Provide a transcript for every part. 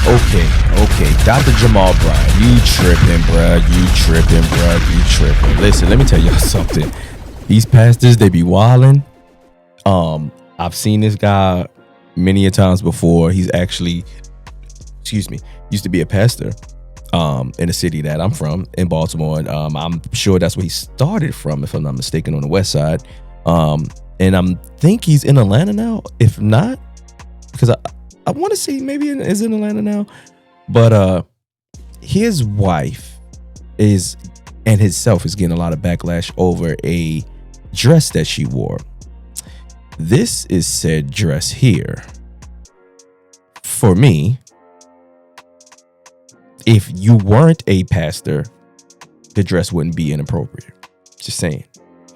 Okay. Dr. Jamal Bryant, you tripping, bruh. You tripping. Listen, let me tell y'all something. These pastors, they be wilding. I've seen this guy many a times before. He's actually, used to be a pastor in the city that I'm from, in Baltimore. And I'm sure that's where he started from, if I'm not mistaken, on the west side. And I think he's in Atlanta now. If not, because I want to say maybe is in Atlanta now. But his wife and himself is getting a lot of backlash over a dress that she wore. This is said dress here. For me, if you weren't a pastor, the dress wouldn't be inappropriate. Just saying.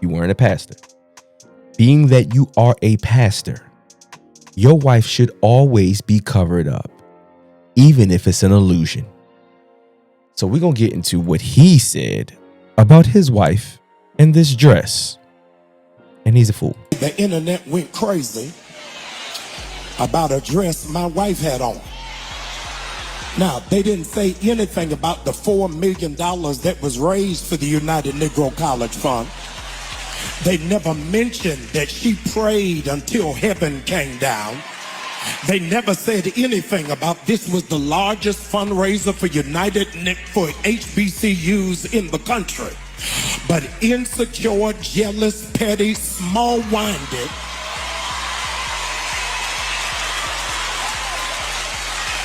You weren't a pastor. Being that you are a pastor, your wife should always be covered up, even if it's an illusion. So we're going to get into what he said about his wife and this dress. And he's a fool. The internet went crazy about a dress my wife had on. Now, they didn't say anything about the $4 million that was raised for the United Negro College Fund. They never mentioned that she prayed until heaven came down. They never said anything about this was the largest fundraiser for for HBCUs in the country. But insecure, jealous, petty, small-minded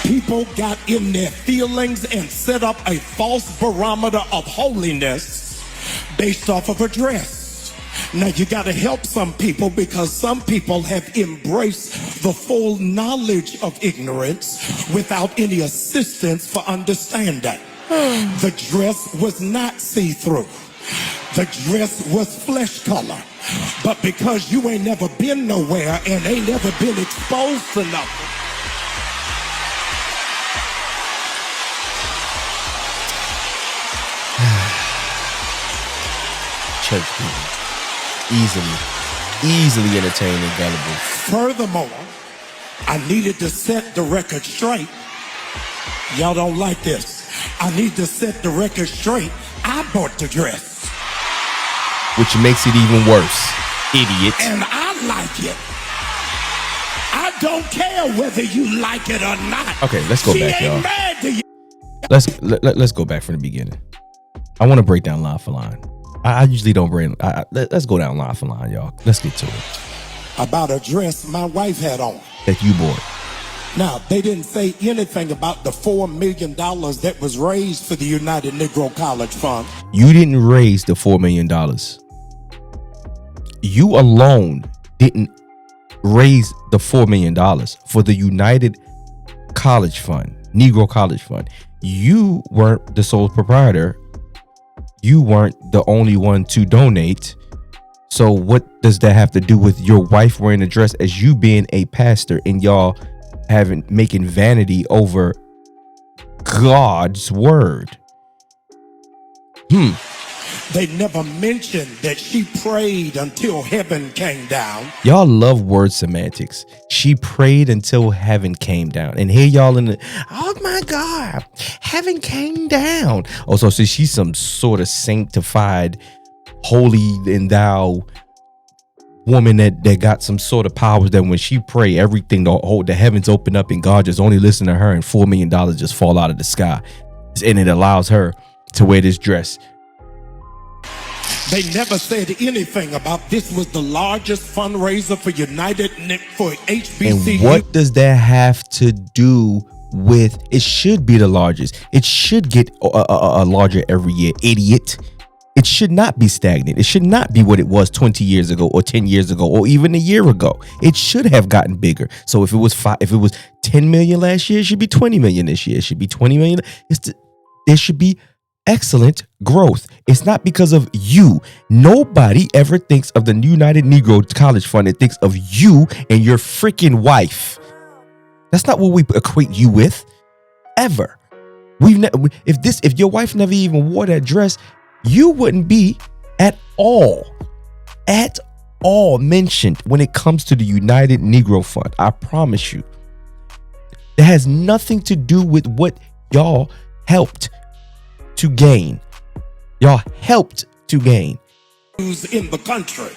people got in their feelings and set up a false barometer of holiness based off of a dress. Now, you got to help some people, because some people have embraced the full knowledge of ignorance without any assistance for understanding. The dress was not see-through. The dress was flesh color. But because you ain't never been nowhere and ain't never been exposed to nothing, church people. Easily entertained and gullible. Furthermore, I needed to set the record straight. Y'all don't like this. I need to set the record straight. I bought the dress. Which makes it even worse, idiot. And I like it. I don't care whether you like it or not. Okay, let's go back, y'all. Mad to you. Let's go back from the beginning. I want to break down line for line. I usually don't bring. Let's go down line for line, y'all. Let's get to it. About a dress my wife had on that you bought. Now, they didn't say anything about the $4 million that was raised for the United Negro College Fund. You didn't raise the $4 million. You alone didn't raise the $4 million for the United College Fund, Negro College Fund. You weren't the sole proprietor. You weren't the only one to donate. So what does that have to do with your wife wearing a dress as you being a pastor and y'all making vanity over God's word? They never mentioned that she prayed until heaven came down. Y'all love word semantics. She prayed until heaven came down. And here y'all in the, oh my God, heaven came down. Oh, so she's some sort of sanctified, holy and thou woman that got some sort of powers that when she pray, everything, the heavens open up and God just only listen to her and $4 million just fall out of the sky. And it allows her to wear this dress. They never said anything about this was the largest fundraiser for for HBCU. And what does that have to do with? It should be the largest. It should get a larger every year, idiot. It should not be stagnant. It should not be what it was 20 years ago or 10 years ago or even a year ago. It should have gotten bigger. So if it was 10 million last year, it should be 20 million this year. It should be 20 million. There should be excellent growth. It's not because of you. Nobody ever thinks of the United Negro College Fund. It thinks of you and your freaking wife. That's not what we equate you with, ever. If your wife never even wore that dress, you wouldn't be at all mentioned when it comes to the United Negro Fund. I promise you. That has nothing to do with what y'all helped to gain. Y'all helped to gain. In the country,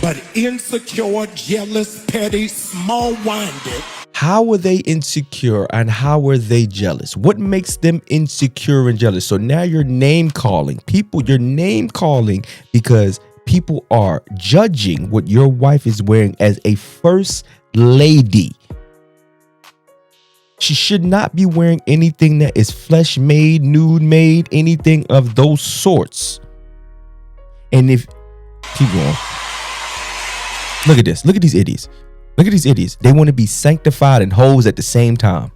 but insecure, jealous, petty, small-minded. How are they insecure and how are they jealous? What makes them insecure and jealous? So now you're name calling people. You're name calling because people are judging what your wife is wearing as a first lady. She should not be wearing anything that is flesh made, nude made, anything of those sorts. And if, keep going. Look at this. Look at these idiots. Look at these idiots. They want to be sanctified and hoes at the same time.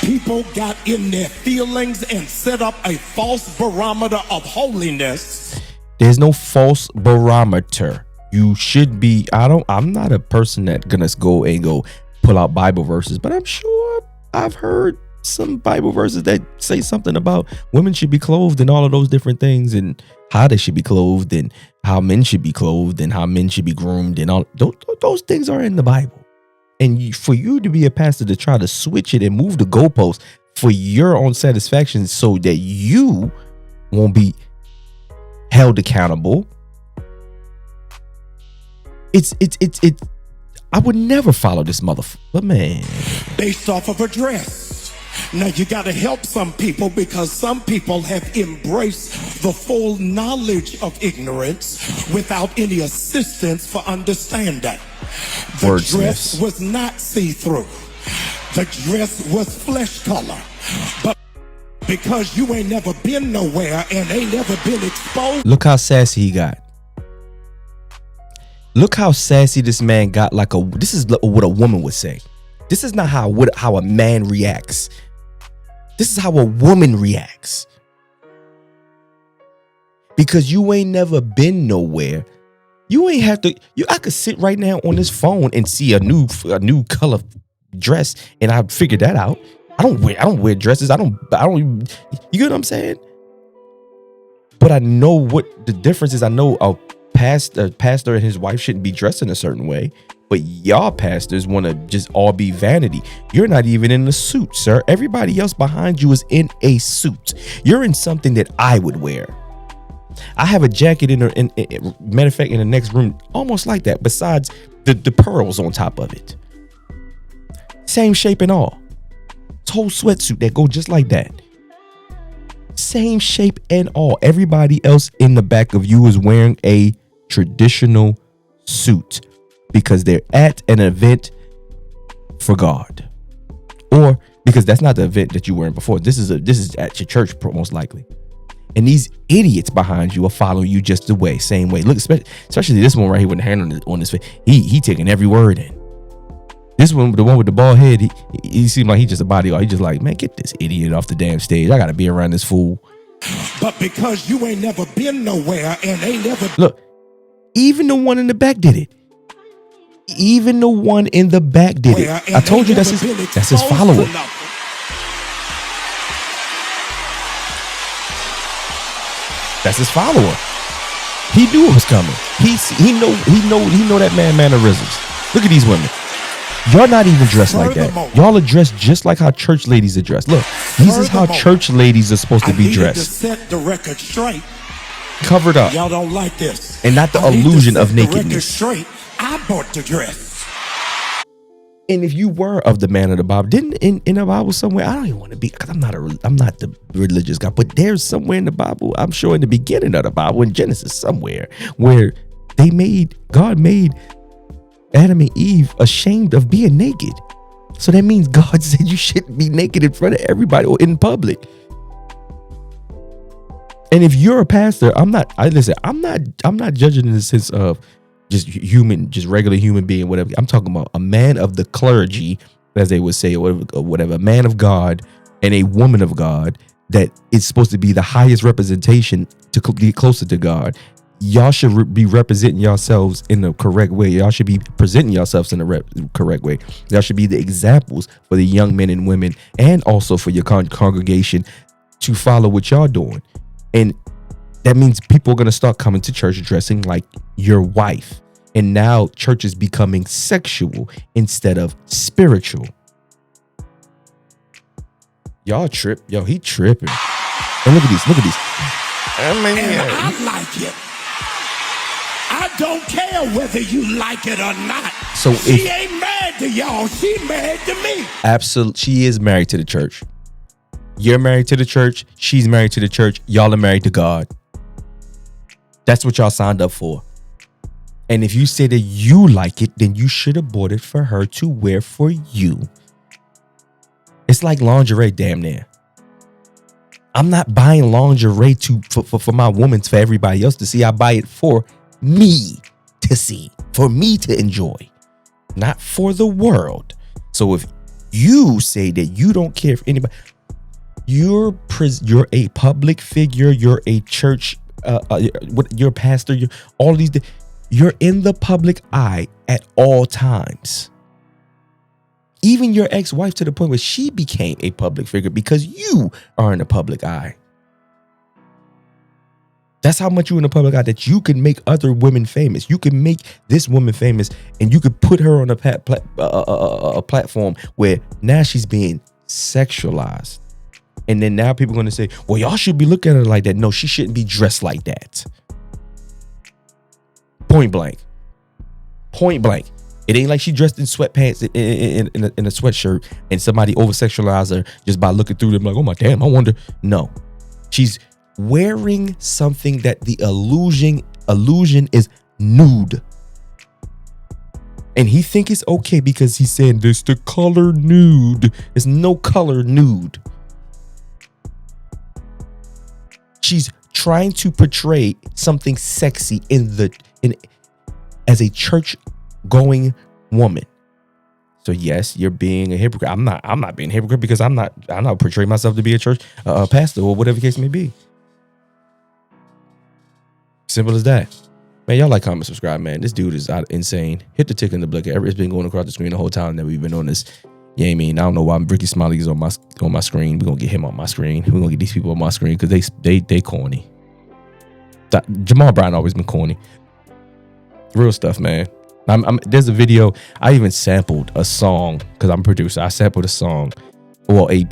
People got in their feelings and set up a false barometer of holiness. There's no false barometer. You should be, I'm not a person that gonna go pull out Bible verses, but I'm sure I've heard some Bible verses that say something about women should be clothed and all of those different things, and how they should be clothed, and how men should be clothed, and how men should be groomed, and all those things are in the Bible. And for you to be a pastor to try to switch it and move the goalposts for your own satisfaction so that you won't be held accountable. I would never follow this motherfucker, man. Based off of a dress. Now you got to help some people because some people have embraced the full knowledge of ignorance without any assistance for understanding. The dress was not see-through. The dress was flesh color. But because you ain't never been nowhere and ain't never been exposed. Look how sassy he got. Look how sassy this man got. This is what a woman would say. This is not how a man reacts. This is how a woman reacts. Because you ain't never been nowhere. You ain't have to. I could sit right now on this phone and see a new color dress, and I figure that out. I don't wear dresses. I don't even, you get what I'm saying? But I know what the difference is. I know a pastor and his wife shouldn't be dressed in a certain way. But y'all pastors want to just all be vanity. You're not even in a suit, sir. Everybody else behind you is in a suit. You're in something that I would wear. I have a jacket matter of fact, in the next room, almost like that, besides the pearls on top of it. Same shape and all. It's a whole sweatsuit that go just like that. Same shape and all. Everybody else in the back of you is wearing a traditional suit because they're at an event for God, or because that's not the event that you were in before. This is at your church, most likely. And these idiots behind you are following you just the same way. Look, especially this one right here with the hand on his face. He taking every word in. This one, the one with the bald head, he seemed like he just a bodyguard. He just like, man, get this idiot off the damn stage. I gotta be around this fool. But because you ain't never been nowhere and ain't never look, even the one in the back did it. Even the one in the back did it. I told you that's his follower. That's his follower. He knew it was coming. He know that mannerisms. Look at these women. Y'all not even dressed like that. Y'all are dressed just like how church ladies are dressed. Look, these is how church ladies are supposed to be dressed. To set the record straight. Covered up. Y'all don't like this. And not the illusion of nakedness. Straight. I bought the dress. And if you were of the man of the Bible, didn't in the Bible somewhere, I don't even want to be, because I'm not the religious guy, but there's somewhere in the Bible, I'm sure in the beginning of the Bible, in Genesis somewhere, where God made Adam and Eve ashamed of being naked. So that means God said you shouldn't be naked in front of everybody or in public. And if you're a pastor, I'm not judging in the sense of just regular human being, whatever. I'm talking about a man of the clergy, as they would say, or whatever, a man of God and a woman of God that is supposed to be the highest representation to get closer to God. Y'all should be representing yourselves in the correct way. Y'all should be presenting yourselves in the correct way. Y'all should be the examples for the young men and women, and also for your congregation to follow what y'all doing. And that means people are going to start coming to church dressing like your wife. And now church is becoming sexual instead of spiritual. Y'all trip. Yo, he tripping. And look at these. And I like it. I don't care whether you like it or not. So she ain't married to y'all. She married to me. Absolutely. She is married to the church. You're married to the church. She's married to the church. Y'all are married to God. That's what y'all signed up for. And if you say that you like it, then you should have bought it for her to wear for you. It's like lingerie, damn near. I'm not buying lingerie for my woman, for everybody else to see. I buy it for me to see, for me to enjoy, not for the world. So if you say that you don't care if anybody, you're a public figure, you're a church, you're a pastor, you're in the public eye at all times. Even your ex-wife, to the point where she became a public figure because you are in the public eye. That's how much you're in the public eye, that you can make other women famous. You can make this woman famous, and you could put her on a platform where now she's being sexualized. And then now people are going to say, well, y'all should be looking at her like that. No, she shouldn't be dressed like that. Point blank. It ain't like she dressed in sweatpants in a sweatshirt and somebody over-sexualized her just by looking through them like, oh my damn, I wonder. No, she's wearing something that the illusion is nude. And he think it's okay because he's saying there's the color nude. There's no color nude. She's trying to portray something sexy as a church going woman. So yes, you're being a hypocrite. I'm not being a hypocrite because I'm not portraying myself to be a church pastor or whatever the case may be. Simple as that. Man, y'all like, comment, subscribe, man. This dude is insane. Hit the tick in the blicker. It's been going across the screen the whole time that we've been on this. Yeah, I mean, I don't know why Ricky Smiley is on my screen. We're gonna get him on my screen. We're gonna get these people on my screen because they corny. Jamal Bryant always been corny. Real stuff, man. There's a video. I even sampled a song because I'm a producer. I sampled a song, well, a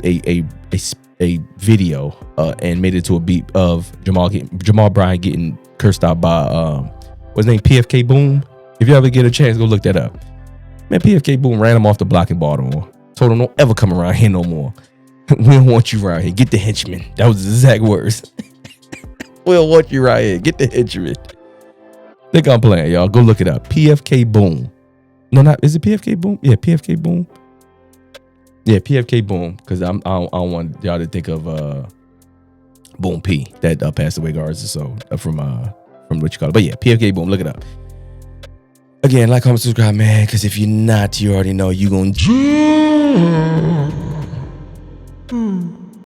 video, and made it to a beat of Jamal Bryant getting cursed out by what's his name, PFK Boom. If you ever get a chance, go look that up. Man, PFK Boom ran him off the block in Baltimore. Told him don't ever come around here no more. We don't want you around here. Get the henchman. That was the exact words. We don't want you right here. Get the henchman. Think I'm playing, y'all. Go look it up. PFK Boom. No, is it PFK Boom? Yeah, PFK Boom. Yeah, PFK Boom. Because I don't want y'all to think of Boom P that passed away, guards. So from what you call it. But yeah, PFK Boom. Look it up. Again, like, comment, subscribe, man. Because if you're not, you already know you gonna.